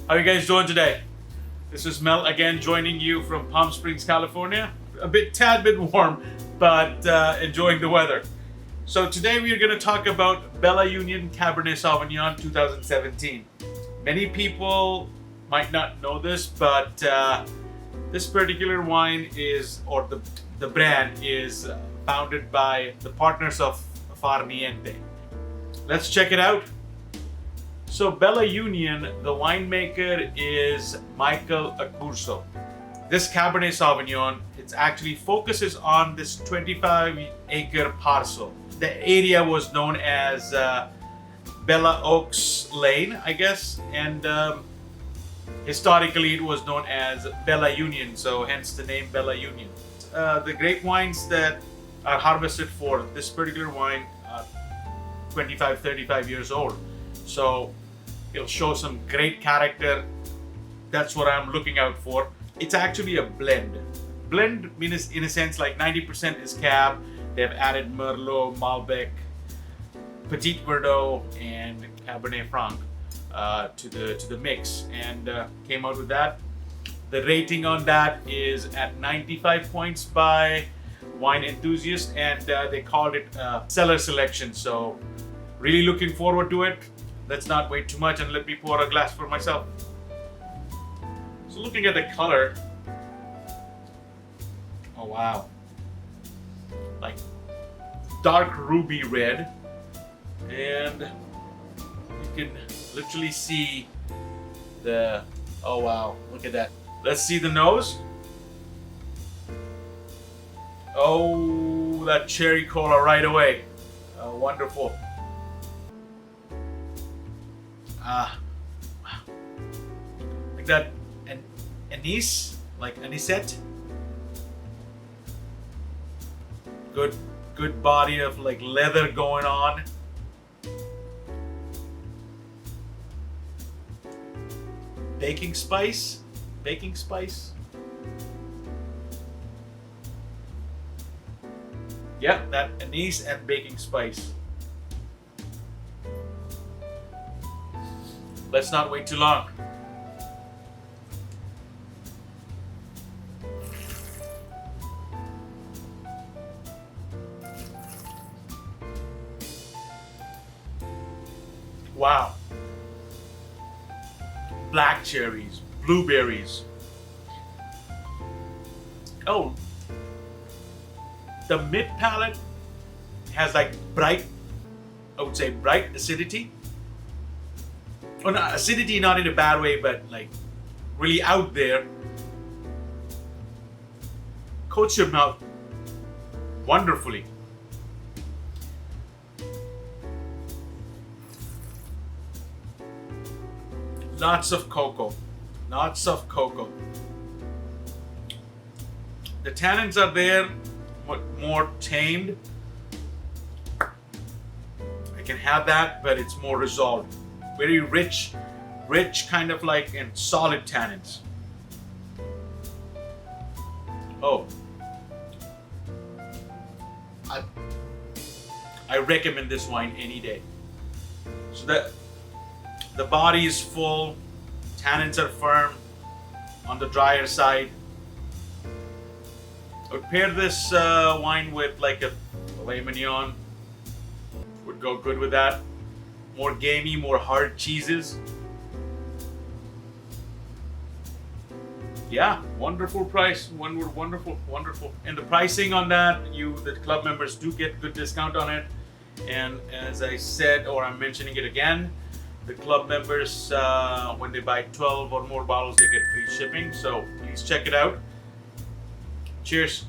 How are you guys doing today? This is Mel again, joining you from Palm Springs, California. Tad bit warm, but enjoying the weather. So today we are going to talk about Bella Union Cabernet Sauvignon 2017. Many people might not know this, but this particular wine is, or the brand is founded by the partners of Farniente. Let's check it out. So Bella Union, the winemaker is Michael Accurso. This Cabernet Sauvignon, it actually focuses on this 25-acre parcel. The area was known as Bella Oaks Lane, I guess, and historically it was known as Bella Union, so hence the name Bella Union. The grape wines that are harvested for this particular wine are 25, 35 years old. So it'll show some great character. That's what I'm looking out for. It's actually a blend. Blend means, in a sense, like 90% is Cab. They've added Merlot, Malbec, Petit, Verdot, and Cabernet Franc to the mix, and came out with that. The rating on that is at 95 points by Wine Enthusiast, and they called it cellar selection. So really looking forward to it. Let's not wait too much and let me pour a glass for myself. So looking at the color, oh wow, like dark ruby red, and you can literally see the, oh wow, look at that. Let's see the nose. Oh, that cherry cola right away. Wonderful. Wow. Like that anise, like anisette. Good body of like leather going on. Baking spice. Yeah, that anise and baking spice. Let's not wait too long. Wow. Black cherries, blueberries. Oh, the mid palate has like bright, I would say bright acidity. Oh, no, acidity not in a bad way, but like really out there. Coats your mouth wonderfully. Lots of cocoa. The tannins are there, but more tamed. I can have that, but it's more resolved. Very rich kind of like, and solid tannins. Oh, I recommend this wine any day. So the body is full, tannins are firm on the drier side. I would pair this wine with like a filet mignon. Would go good with that. More gamey, more hard cheeses. Yeah, wonderful price. Wonderful. And the pricing on that, the club members do get good discount on it. And as I said, or I'm mentioning it again, the club members, when they buy 12 or more bottles, they get free shipping. So please check it out. Cheers.